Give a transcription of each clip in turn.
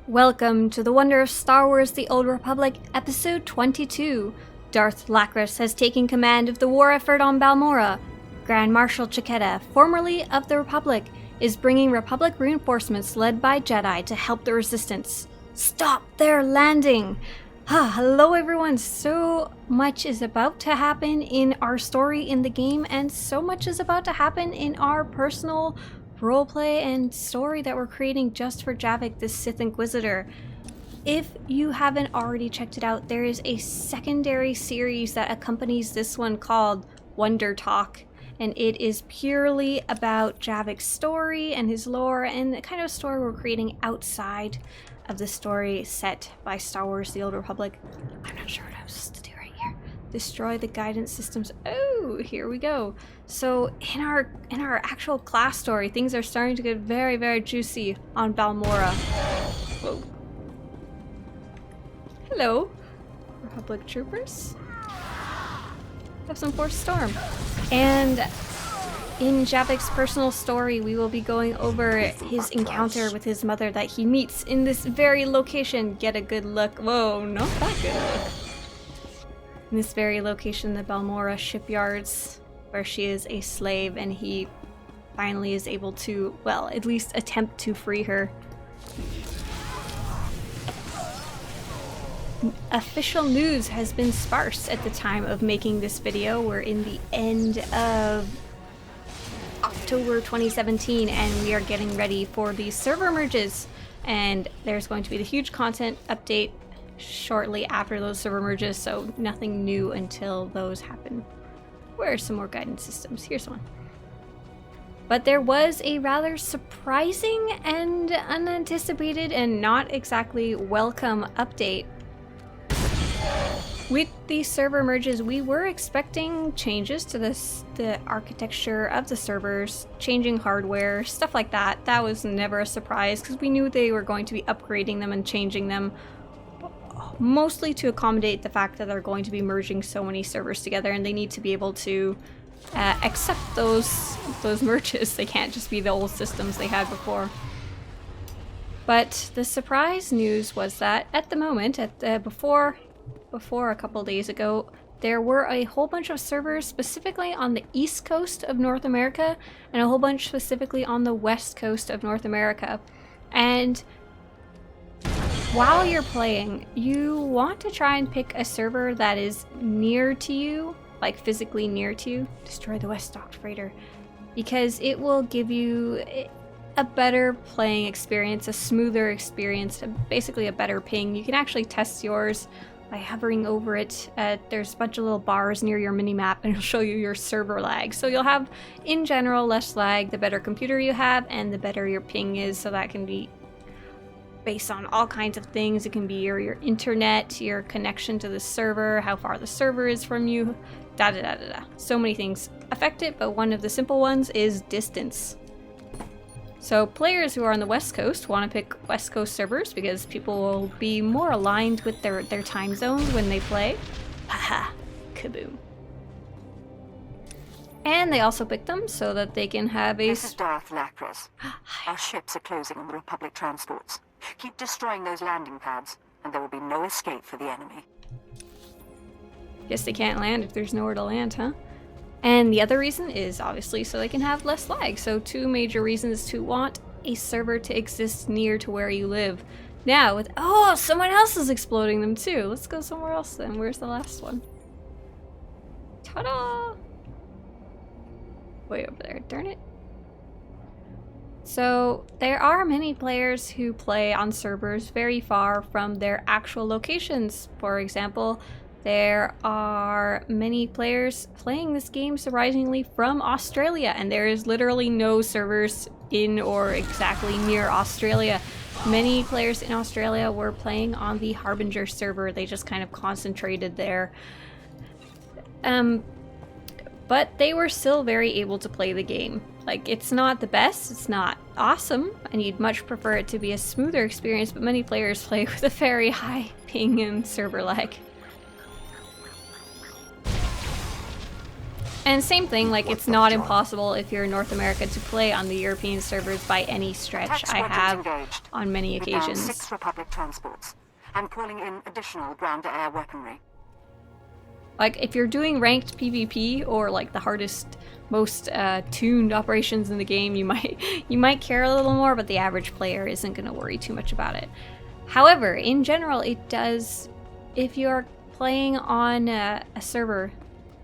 Welcome to the Wonder of Star Wars The Old Republic, Episode 22. Darth Lacris has taken command of the war effort on Balmorra. Grand Marshal Cheketta, formerly of the Republic, is bringing Republic reinforcements led by Jedi to help the Resistance. Stop their landing! Hello everyone, so much is about to happen in our story in the game, and so much is about to happen in our personal roleplay and story that we're creating just for Javiik, the Sith Inquisitor. If you haven't already checked it out, there is a secondary series that accompanies this one called WONDERTALK, and it is purely about Javiik's story and his lore and the kind of story we're creating outside of the story set by Star Wars The Old Republic. I'm not sure what I'm supposed to do right here. Destroy the guidance systems. Oh, here we go. So in our actual class story, things are starting to get very, very juicy on Balmorra. Whoa. Hello, Republic troopers. Have some Force Storm. And in Javiik's personal story, we will be going over his encounter with his mother that he meets in this very location. Get a good look. Whoa, not that good look. In this very location, the Balmorra shipyards, where she is a slave and he finally is able to, well, at least attempt to free her. Official news has been sparse at the time of making this video. We're in the end of October 2017 and we are getting ready for the server merges, and there's going to be the huge content update shortly after those server merges, so nothing new until those happen. Where are some more guidance systems? Here's one. But there was a rather surprising and unanticipated and not exactly welcome update. With these server merges, we were expecting changes to the architecture of the servers, changing hardware, stuff like that. That was never a surprise because we knew they were going to be upgrading them and changing them, mostly to accommodate the fact that they're going to be merging so many servers together and they need to be able to accept those merges. They can't just be the old systems they had before. But the surprise news was that at the moment, before a couple days ago, there were a whole bunch of servers specifically on the east coast of North America and a whole bunch specifically on the west coast of North America. And while you're playing, you want to try and pick a server that is near to you, like physically near to you. Destroy the West Docked Freighter, because it will give you a better playing experience, a smoother experience, basically a better ping. You can actually test yours by hovering over it. There's a bunch of little bars near your mini-map and it'll show you your server lag. So you'll have, in general, less lag the better computer you have and the better your ping is, so that can be based on all kinds of things. It can be your internet, your connection to the server, how far the server is from you, da-da-da-da-da. So many things affect it, but one of the simple ones is distance. So players who are on the West Coast want to pick West Coast servers because people will be more aligned with their time zones when they play. Haha, kaboom. And they also pick them so that they can have a... This is Darth Lacris. Our ships are closing on the Republic transports. Keep destroying those landing pads, and there will be no escape for the enemy. Guess they can't land if there's nowhere to land, huh? And the other reason is obviously so they can have less lag. So two major reasons to want a server to exist near to where you live. Now with... oh, someone else is exploding them too. Let's go somewhere else then. Where's the last one? Ta-da! Way over there, darn it. So there are many players who play on servers very far from their actual locations. For example, there are many players playing this game surprisingly from Australia, and there is literally no servers in or exactly near Australia. Many players in Australia were playing on the Harbinger server. They just kind of concentrated there. But they were still very able to play the game. Like, it's not the best, it's not awesome, and you'd much prefer it to be a smoother experience, but many players play with a very high ping and server lag. And same thing, like it's not impossible if you're in North America to play on the European servers by any stretch. I have on many occasions. 6 Republic transports. I'm calling in additional ground-to-air weaponry. Like if you're doing ranked PvP or like the hardest, most tuned operations in the game, you might care a little more, but the average player isn't going to worry too much about it. However, in general, it does. If you're playing on a server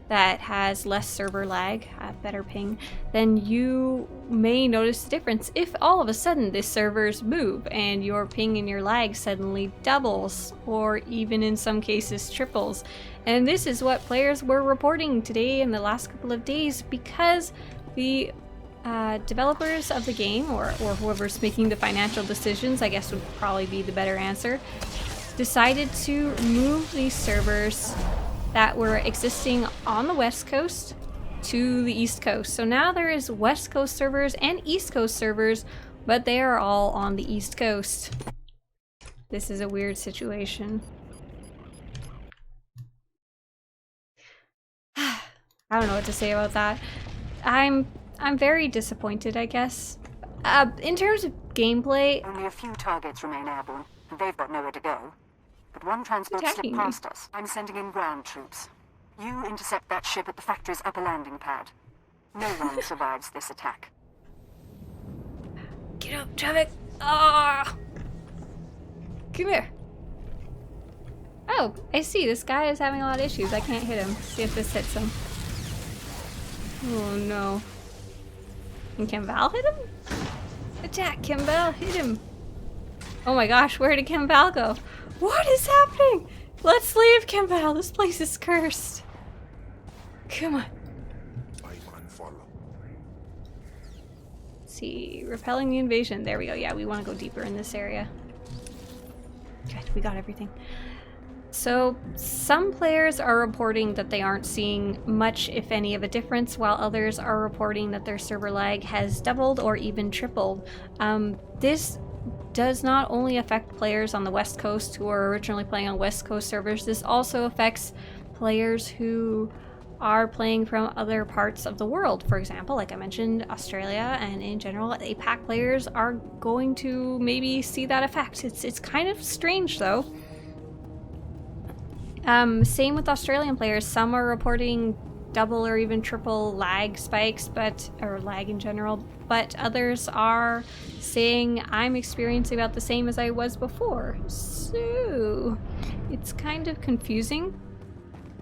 that has less server lag, better ping, then you may notice the difference if all of a sudden the servers move and your ping and your lag suddenly doubles, or even in some cases triples. And this is what players were reporting today in the last couple of days, because the developers of the game, or whoever's making the financial decisions, I guess would probably be the better answer, decided to move these servers that were existing on the West Coast to the East Coast. So now there is West Coast servers and East Coast servers, but they are all on the East Coast. This is a weird situation. I don't know what to say about that. I'm very disappointed, I guess. In terms of gameplay, Only a few targets remain airborne, and they've got nowhere to go. But one transport slipped past us. I'm sending in ground troops. You intercept that ship at the factory's upper landing pad. No one survives this attack. Get up, Javiik! Ah! Come here. Oh, I see. This guy is having a lot of issues. I can't hit him. See if this hits him. Oh no. Can Val hit him? Attack, Val! Hit him! Oh my gosh, where did Val go? What is happening? Let's leave, Val. This place is cursed. Come on. See, repelling the invasion. There we go. Yeah, we want to go deeper in this area. Good, we got everything. So, some players are reporting that they aren't seeing much, if any, of a difference, while others are reporting that their server lag has doubled or even tripled. This does not only affect players on the West Coast who were originally playing on West Coast servers, this also affects players who are playing from other parts of the world. For example, like I mentioned, Australia, and in general, APAC players are going to maybe see that effect. It's kind of strange though. Same with Australian players. Some are reporting double or even triple lag spikes, or lag in general, but others are saying I'm experiencing about the same as I was before. So it's kind of confusing.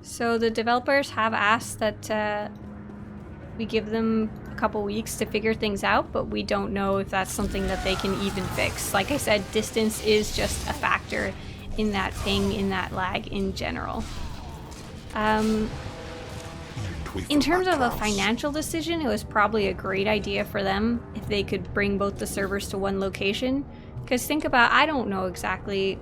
So the developers have asked that we give them a couple weeks to figure things out, but we don't know if that's something that they can even fix. Like I said, distance is just a factor in that ping, in that lag in general. In terms of a financial decision, it was probably a great idea for them if they could bring both the servers to one location. Because think about, I don't know exactly,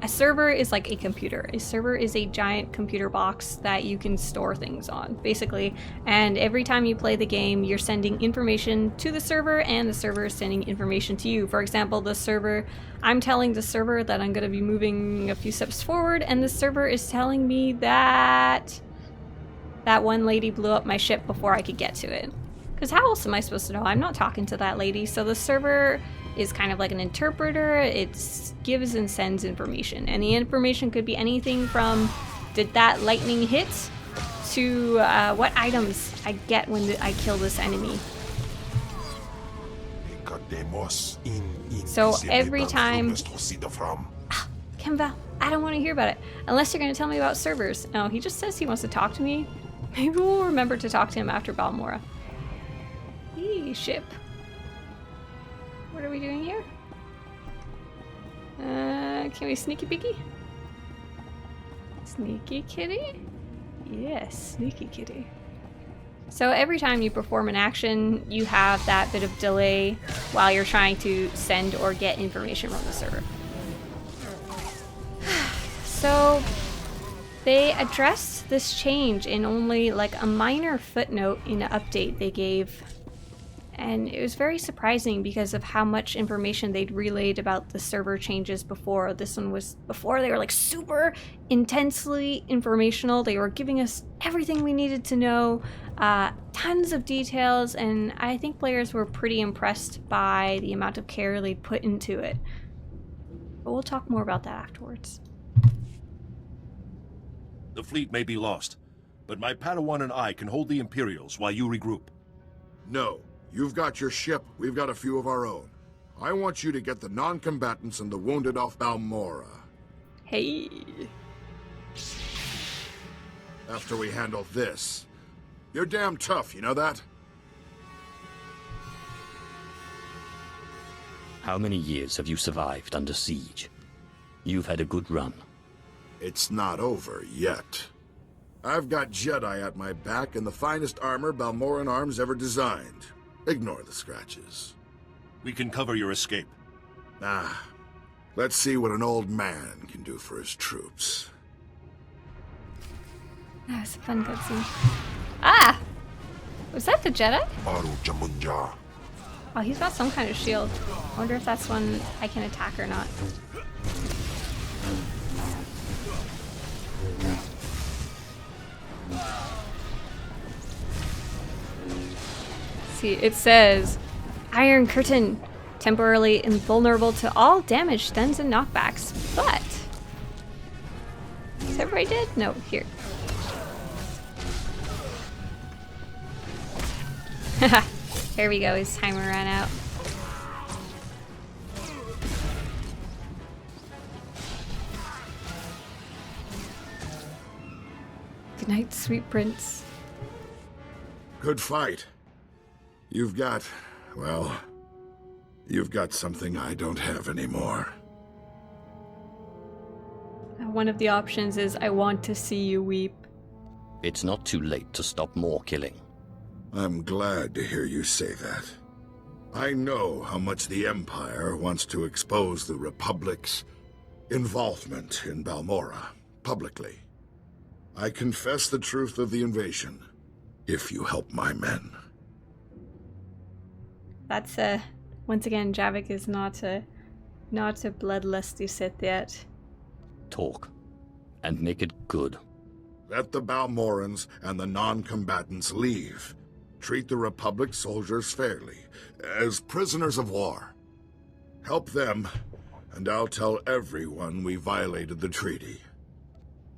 a server is like a computer. A server is a giant computer box that you can store things on, basically. And every time you play the game, you're sending information to the server, and the server is sending information to you. For example, the server, I'm telling the server that I'm going to be moving a few steps forward, and the server is telling me that that one lady blew up my ship before I could get to it. Because how else am I supposed to know? I'm not talking to that lady. So the server is kind of like an interpreter. It gives and sends information. And the information could be anything from, did that lightning hit, to what items I get when I kill this enemy. So every time... Val, I don't want to hear about it. Unless you're going to tell me about servers. No, he just says he wants to talk to me. Maybe we'll remember to talk to him after Balmorra. Hey, ship. What are we doing here? Can we sneaky peeky? Sneaky kitty? Yes, sneaky kitty. So every time you perform an action, you have that bit of delay while you're trying to send or get information from the server. So they addressed this change in only like a minor footnote in an update they gave. And it was very surprising because of how much information they'd relayed about the server changes before. This one was before they were like super intensely informational. They were giving us everything we needed to know, tons of details, and I think players were pretty impressed by the amount of care they'd put into it. But we'll talk more about that afterwards. The fleet may be lost, but my Padawan and I can hold the Imperials while you regroup. No. You've got your ship, we've got a few of our own. I want you to get the non-combatants and the wounded off Balmorra. Hey. After we handle this. You're damn tough, you know that? How many years have you survived under siege? You've had a good run. It's not over yet. I've got Jedi at my back and the finest armor Balmorran arms ever designed. Ignore the scratches. We can cover your escape. Let's see what an old man can do for his troops. That was a fun cutscene. Ah! Was that the Jedi? Oh, he's got some kind of shield. I wonder if that's one I can attack or not. See, it says Iron Curtain, temporarily invulnerable to all damage, stuns, and knockbacks. But is everybody dead? No, here. Haha, there we go. His timer ran out. Good night, sweet prince. Good fight. You've got something I don't have anymore. One of the options is I want to see you weep. It's not too late to stop more killing. I'm glad to hear you say that. I know how much the Empire wants to expose the Republic's involvement in Balmorra publicly. I confess the truth of the invasion, if you help my men. That's once again, Javiik is not a bloodlusty Sith yet. Talk, and make it good. Let the Balmorrans and the non-combatants leave. Treat the Republic soldiers fairly, as prisoners of war. Help them, and I'll tell everyone we violated the treaty.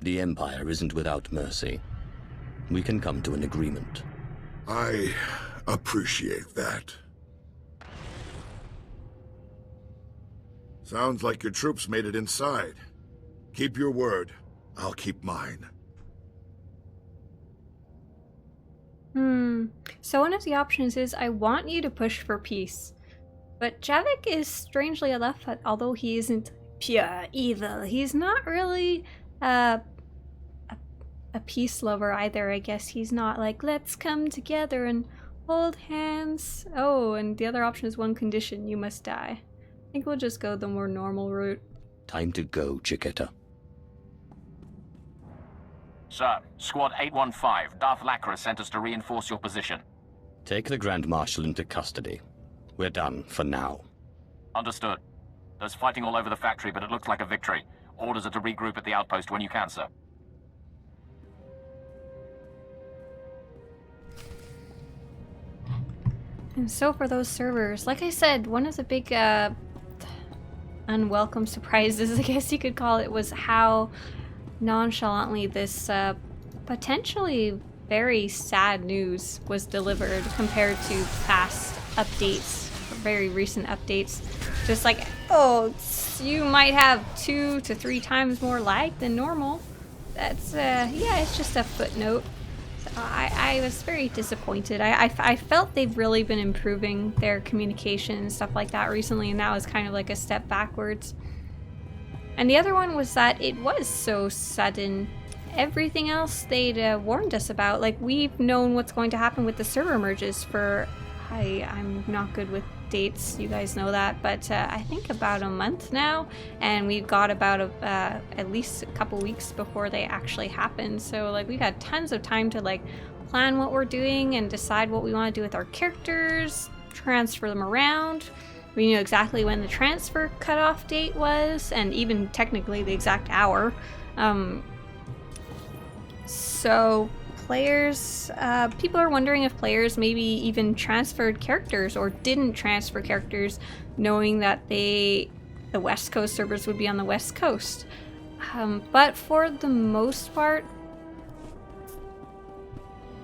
The Empire isn't without mercy. We can come to an agreement. I appreciate that. Sounds like your troops made it inside. Keep your word. I'll keep mine. So one of the options is I want you to push for peace. But Javiik is strangely enough, although he isn't pure evil, he's not really a peace lover either. I guess he's not like, let's come together and hold hands. Oh, and the other option is one condition, you must die. I think we'll just go the more normal route. Time to go, Cheketta. Sir, Squad 815, Darth Lacra sent us to reinforce your position. Take the Grand Marshal into custody. We're done, for now. Understood. There's fighting all over the factory, but it looks like a victory. Orders are to regroup at the outpost when you can, sir. And so for those servers, like I said, one of the big unwelcome surprises, I guess you could call it, was how nonchalantly this potentially very sad news was delivered compared to past updates, very recent updates. Just like, oh, you might have 2 to 3 times more lag than normal. That's, yeah, it's just a footnote. So I was very disappointed. I felt they've really been improving their communication and stuff like that recently, and that was kind of like a step backwards. And the other one was that it was so sudden. Everything else they'd warned us about, like we've known what's going to happen with the server merges for, I'm not good with dates, you guys know that, but I think about a month now, and we've got about at least a couple weeks before they actually happen. So like we've had tons of time to like plan what we're doing and decide what we want to do with our characters, transfer them around. We knew exactly when the transfer cutoff date was, and even technically the exact hour. So players, people are wondering if players maybe even transferred characters or didn't transfer characters, knowing that the West Coast servers would be on the West Coast. But for the most part,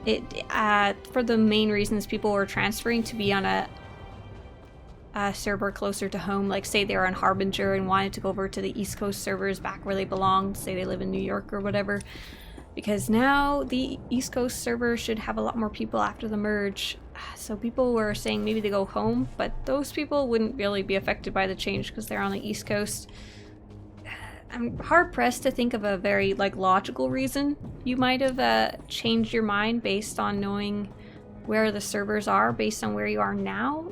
for the main reasons people were transferring to be on a server closer to home, like say they were on Harbinger and wanted to go over to the East Coast servers back where they belonged, say they live in New York or whatever, because now the East Coast server should have a lot more people after the merge. So people were saying maybe they go home, but those people wouldn't really be affected by the change because they're on the East Coast. I'm hard-pressed to think of a very logical reason you might have changed your mind based on knowing where the servers are based on where you are now.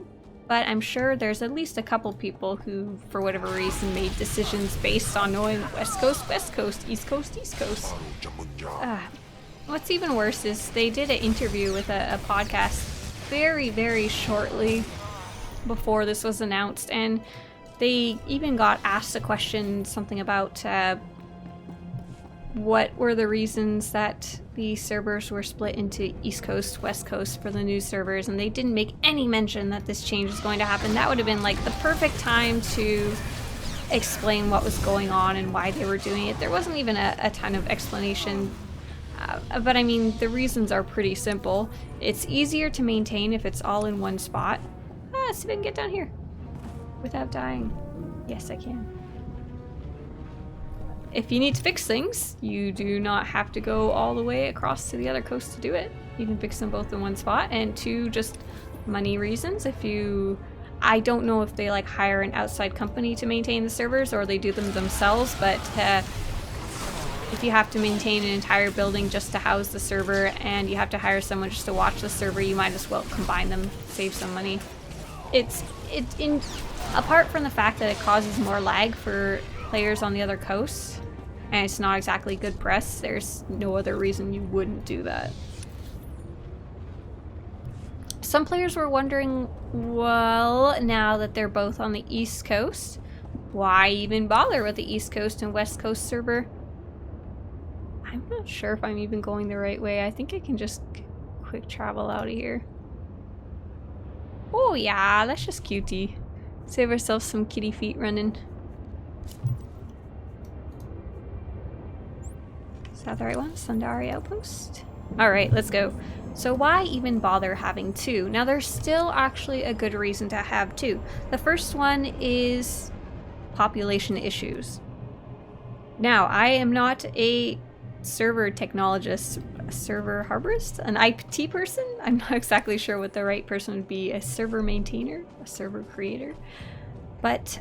But I'm sure there's at least a couple people who, for whatever reason, made decisions based on knowing West Coast, East Coast, East Coast. What's even worse is they did an interview with a podcast very, very shortly before this was announced, and they even got asked a question, something about what were the reasons that the servers were split into East Coast, West Coast for the new servers, and they didn't make any mention that this change was going to happen. That would have been the perfect time to explain what was going on and why they were doing it. There wasn't even a ton of explanation, but I mean, the reasons are pretty simple. It's easier to maintain if it's all in one spot. See if I can get down here without dying. Yes, I can. If you need to fix things, you do not have to go all the way across to the other coast to do it. You can fix them both in one spot. And two, just money reasons. I don't know if they hire an outside company to maintain the servers or they do them themselves, but if you have to maintain an entire building just to house the server and you have to hire someone just to watch the server, you might as well combine them, save some money. Apart from the fact that it causes more lag for players on the other coast, and it's not exactly good press, there's no other reason you wouldn't do that. Some players were wondering, well, now that they're both on the East Coast, why even bother with the East Coast and West Coast server? I'm not sure if I'm even going the right way. I think I can just quick travel out of here. Oh yeah, that's just cutie. Save ourselves some kitty feet running. Is that the right one? Sundari Outpost? Alright, let's go. So why even bother having two? Now there's still actually a good reason to have two. The first one is population issues. Now, I am not a server technologist, a server harborist, an IT person. I'm not exactly sure what the right person would be, a server maintainer, a server creator. But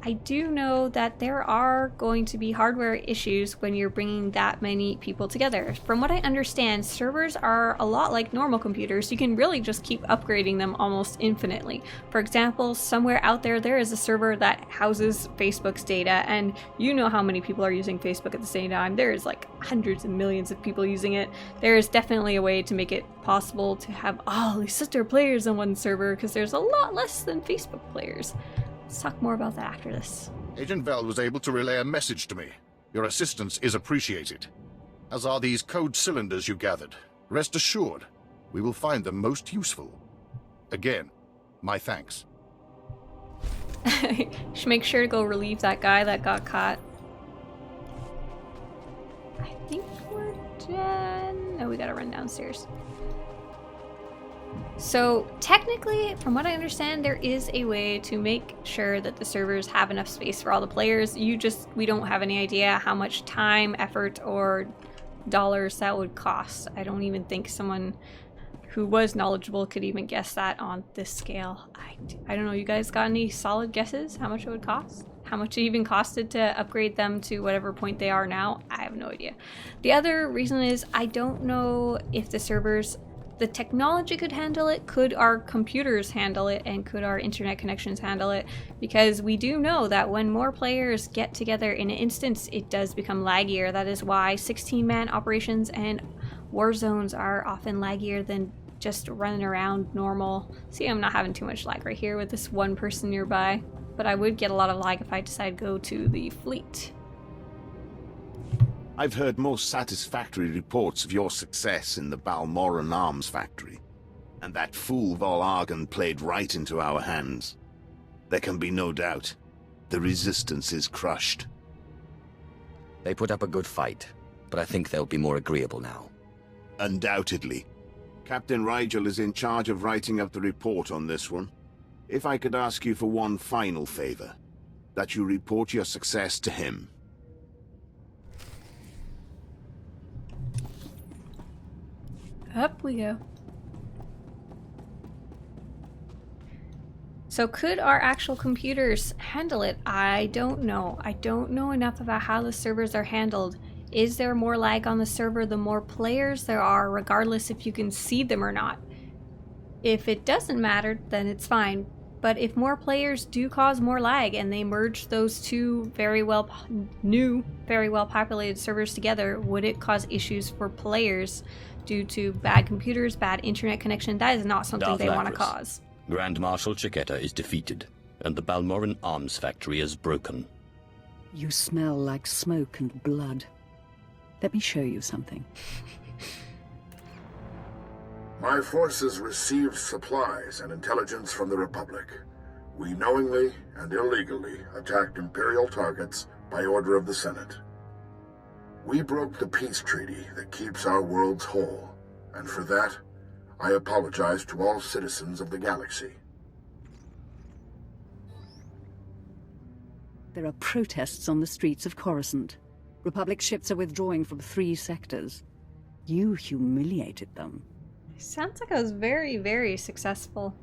I do know that there are going to be hardware issues when you're bringing that many people together. From what I understand, servers are a lot like normal computers. You can really just keep upgrading them almost infinitely. For example, somewhere out there, there is a server that houses Facebook's data, and you know how many people are using Facebook at the same time. There is hundreds of millions of people using it. There is definitely a way to make it possible to have all these SWTOR players on one server, because there's a lot less than Facebook players. Let's talk more about that after this. Agent Val was able to relay a message to me. Your assistance is appreciated, as are these code cylinders you gathered. Rest assured, we will find them most useful. Again, my thanks. Should make sure to go relieve that guy that got caught. I think we're done. No, we gotta run downstairs. So technically, from what I understand, there is a way to make sure that the servers have enough space for all the players. We don't have any idea how much time, effort, or dollars that would cost. I don't even think someone who was knowledgeable could even guess that on this scale. I don't know, you guys got any solid guesses how much it would cost? How much it even costed to upgrade them to whatever point they are now? I have no idea. The other reason is I don't know if the technology could handle it, could our computers handle it, and could our internet connections handle it? Because we do know that when more players get together in an instance, it does become laggier. That is why 16-man operations and war zones are often laggier than just running around normal. See, I'm not having too much lag right here with this one person nearby, but I would get a lot of lag if I decide to go to the fleet. I've heard more satisfactory reports of your success in the Balmorra arms factory. And that fool Vol Argon played right into our hands. There can be no doubt. The resistance is crushed. They put up a good fight, but I think they'll be more agreeable now. Undoubtedly. Captain Rigel is in charge of writing up the report on this one. If I could ask you for one final favor, that you report your success to him. Up we go. So could our actual computers handle it? I don't know. I don't know enough about how the servers are handled. Is there more lag on the server the more players there are, regardless if you can see them or not? If it doesn't matter, then it's fine. But if more players do cause more lag and they merge those two very well populated servers together, would it cause issues for players due to bad computers, bad internet connection? That is not something Darth they want to Lapras. cause. Grand Marshal Cheketta is defeated, and the Balmorran arms factory is broken. You smell like smoke and blood. Let me show you something. My forces received supplies and intelligence from the Republic. We knowingly and illegally attacked Imperial targets by order of the Senate. We broke the peace treaty that keeps our worlds whole, and for that, I apologize to all citizens of the galaxy. There are protests on the streets of Coruscant. Republic ships are withdrawing from 3 sectors. You humiliated them. Sounds like I was very, very successful.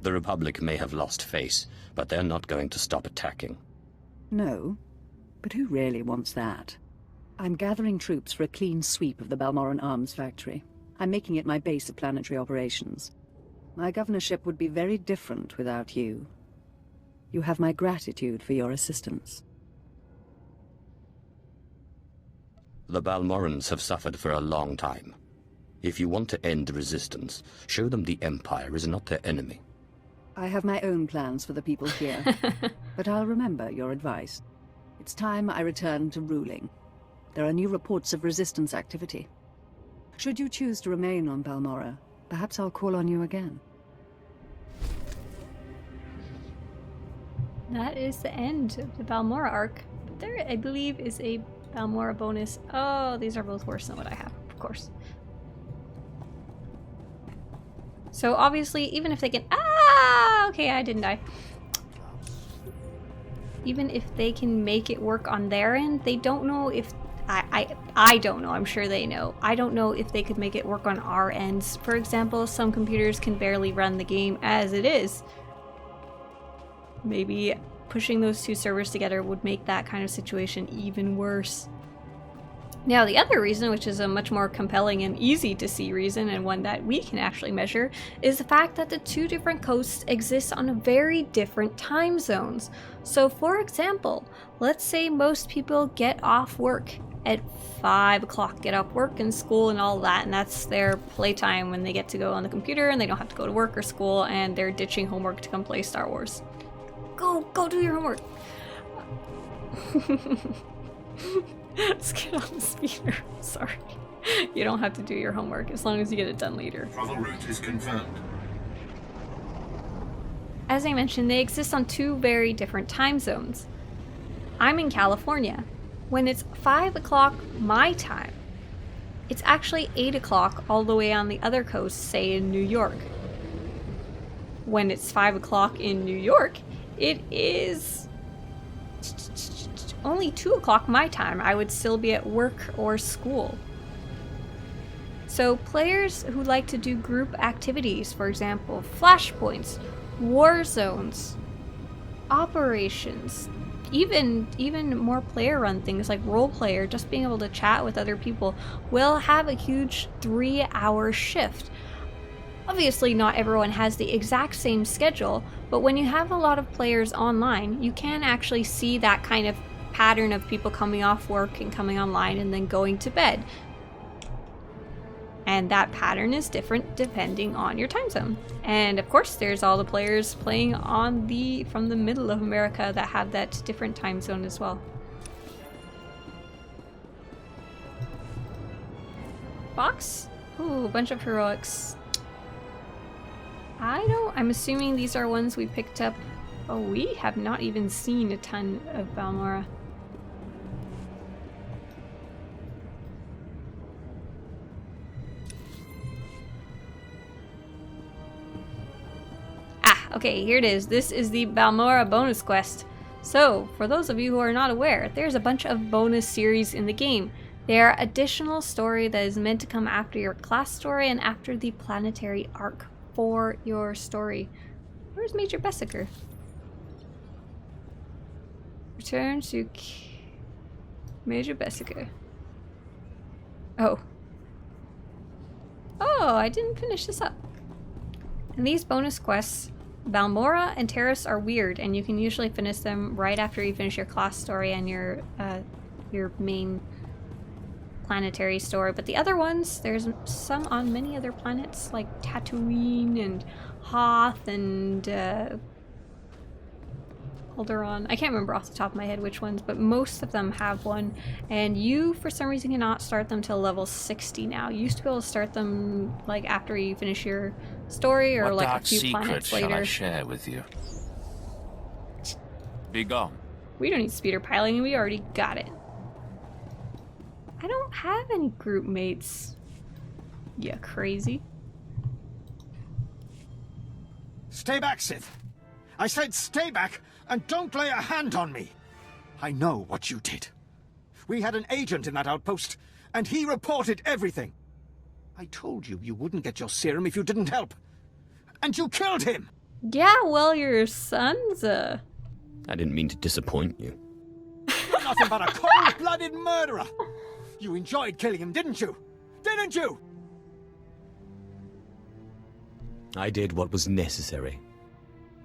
The Republic may have lost face, but they're not going to stop attacking. No, but who really wants that? I'm gathering troops for a clean sweep of the Balmorran arms factory. I'm making it my base of planetary operations. My governorship would be very different without you. You have my gratitude for your assistance. The Balmorrans have suffered for a long time. If you want to end the resistance, show them the Empire is not their enemy. I have my own plans for the people here, but I'll remember your advice. It's time I return to ruling. There are new reports of resistance activity. Should you choose to remain on Balmorra, perhaps I'll call on you again. That is the end of the Balmorra arc. There, I believe, is a Balmorra bonus. Oh, these are both worse than what I have, of course. So obviously, even if they can... Ah! Okay, I didn't die. Even if they can make it work on their end, they don't know if... I don't know. I'm sure they know. I don't know if they could make it work on our ends. For example, some computers can barely run the game as it is. Maybe pushing those two servers together would make that kind of situation even worse. Now, the other reason, which is a much more compelling and easy to see reason, and one that we can actually measure, is the fact that the two different coasts exist on very different time zones. So, for example, let's say most people get off work at 5 o'clock, get off work and school and all that, and that's their playtime when they get to go on the computer and they don't have to go to work or school, and they're ditching homework to come play Star Wars. Go do your homework. Let's get on the speeder. Sorry. You don't have to do your homework as long as you get it done later. Travel route is confirmed. As I mentioned, they exist on two very different time zones. I'm in California. When it's 5 o'clock my time, it's actually 8 o'clock all the way on the other coast, say in New York. When it's 5 o'clock in New York, it is only 2 o'clock my time. I would still be at work or school. So players who like to do group activities, for example, flashpoints, war zones, operations, even more player run things like roleplay or just being able to chat with other people, will have a huge 3-hour shift. Obviously, not everyone has the exact same schedule, but when you have a lot of players online, you can actually see that kind of pattern of people coming off work and coming online and then going to bed. And that pattern is different depending on your time zone. And of course, there's all the players playing on from the middle of America that have that different time zone as well. Box? Ooh, a bunch of heroics. I'm assuming these are ones we picked up. Oh, we have not even seen a ton of Balmorra. Okay, here it is. This is the Balmorra bonus quest. So, for those of you who are not aware, there's a bunch of bonus series in the game. They are additional story that is meant to come after your class story and after the planetary arc for your story. Where's Major Bessiker? Return to Major Bessiker. Oh, I didn't finish this up. And these bonus quests, Balmorra and Terrace, are weird, and you can usually finish them right after you finish your class story and your main planetary story. But the other ones, there's some on many other planets, like Tatooine and Hoth and Alderaan. I can't remember off the top of my head which ones, but most of them have one. And you, for some reason, cannot start them till level 60 now. You used to be able to start them like after you finish your story, or what like dark a few planets secret later. shall I share with you? Be gone. We don't need speeder piloting, we already got it. I don't have any group mates. Yeah, crazy. Stay back, Sith. I said stay back and don't lay a hand on me. I know what you did. We had an agent in that outpost, and he reported everything. I told you you wouldn't get your serum if you didn't help. And you killed him! Yeah, well, your son's I didn't mean to disappoint you. You're nothing but a cold-blooded murderer! You enjoyed killing him, didn't you? Didn't you? I did what was necessary.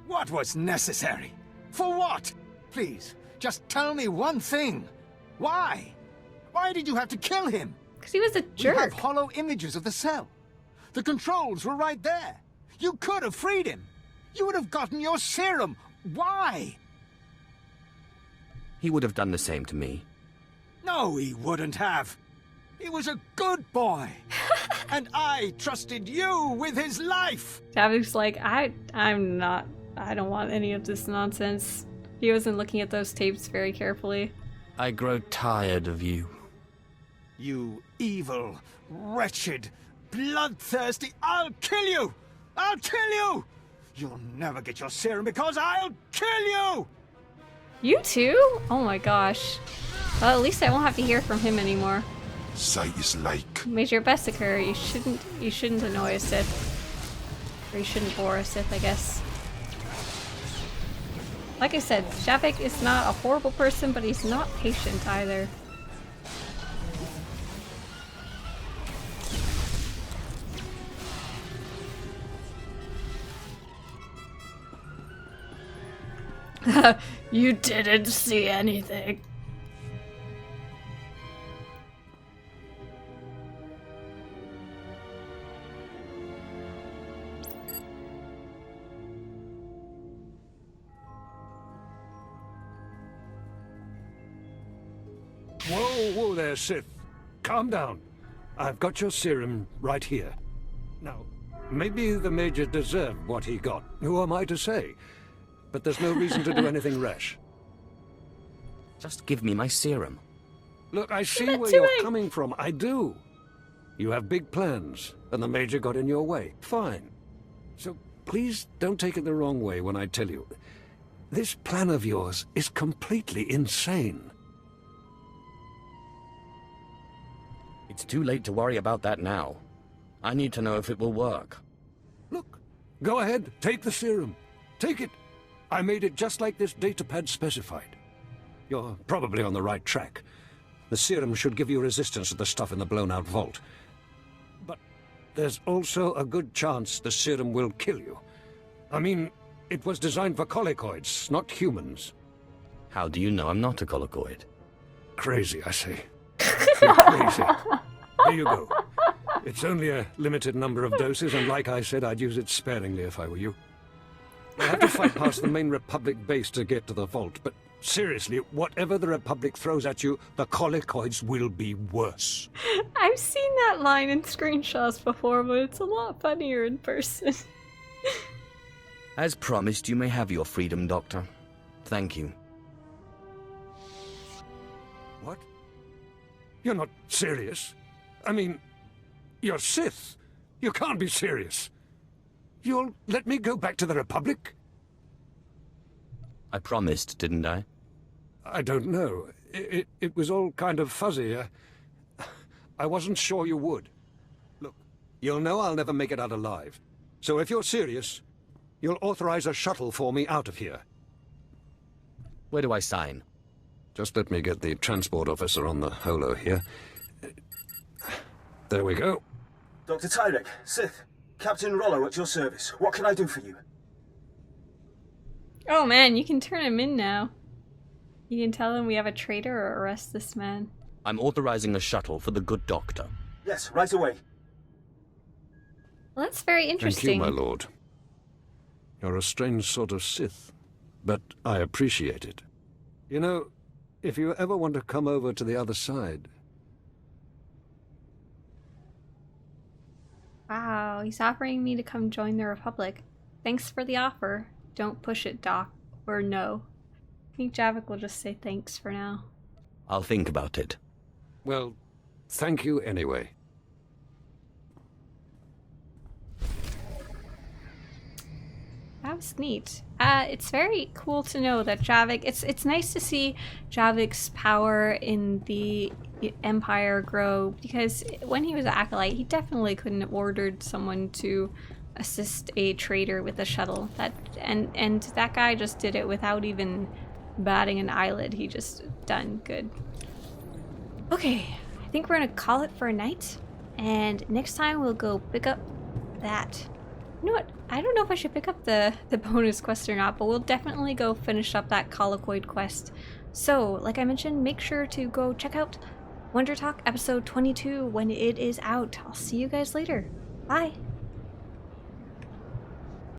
What was necessary? For what? Please, just tell me one thing. Why? Why did you have to kill him? Because he was a jerk. We have hollow images of the cell. The controls were right there. You could have freed him. You would have gotten your serum. Why? He would have done the same to me. No, he wouldn't have. He was a good boy. And I trusted you with his life. Javiik's like, I don't want any of this nonsense. He wasn't looking at those tapes very carefully. I grow tired of you. You evil, wretched, bloodthirsty... I'll kill you! I'll kill you! You'll never get your serum because I'll kill you! You too? Oh my gosh. Well, at least I won't have to hear from him anymore. Sight is like. Major Bessiker, you shouldn't annoy a Sith. Or you shouldn't bore a Sith, I guess. Like I said, Javiik is not a horrible person, but he's not patient either. You didn't see anything. Whoa there, Sith. Calm down. I've got your serum right here. Now, maybe the Major deserved what he got. Who am I to say? But there's no reason to do anything rash. Just give me my serum. Look, I see where you're coming from. I do. You have big plans, and the Major got in your way. Fine. So please don't take it the wrong way when I tell you. This plan of yours is completely insane. It's too late to worry about that now. I need to know if it will work. Look, go ahead, take the serum. Take it. I made it just like this datapad specified. You're probably on the right track. The serum should give you resistance to the stuff in the blown-out vault. But there's also a good chance the serum will kill you. I mean, it was designed for colicoids, not humans. How do you know I'm not a colicoid? Crazy, I say. You're crazy. Here you go. It's only a limited number of doses, and like I said, I'd use it sparingly if I were you. I have to fight past the main Republic base to get to the vault, but seriously, whatever the Republic throws at you, the Colicoids will be worse. I've seen that line in screenshots before, but it's a lot funnier in person. As promised, you may have your freedom, Doctor. Thank you. What? You're not serious? I mean, you're Sith. You can't be serious. You'll let me go back to the Republic? I promised, didn't I? I don't know. It was all kind of fuzzy. I wasn't sure you would. Look, you'll know I'll never make it out alive. So if you're serious, you'll authorize a shuttle for me out of here. Where do I sign? Just let me get the transport officer on the holo here. There we go. Dr. Tyrek, Sith, Captain Rollo at your service. What can I do for you? Oh man, you can turn him in now. You can tell him we have a traitor or arrest this man. I'm authorizing a shuttle for the good doctor. Yes, right away. Well, that's very interesting. Thank you, my lord. You're a strange sort of Sith, but I appreciate it. You know, if you ever want to come over to the other side... Wow, he's offering me to come join the Republic. Thanks for the offer. Don't push it, Doc. Or no. I think Javiik will just say thanks for now. I'll think about it. Well, thank you anyway. That was neat. It's very cool to know that Javiik... It's nice to see Javik's power in the Empire grow, because when he was an Acolyte, he definitely couldn't have ordered someone to assist a traitor with a shuttle. And that guy just did it without even batting an eyelid. He just done good. Okay, I think we're gonna call it for a night, and next time we'll go pick up that... You know what? I don't know if I should pick up the bonus quest or not, but we'll definitely go finish up that Colicoid quest. So, like I mentioned, make sure to go check out WONDERTALK episode 22 when it is out. I'll see you guys later. Bye!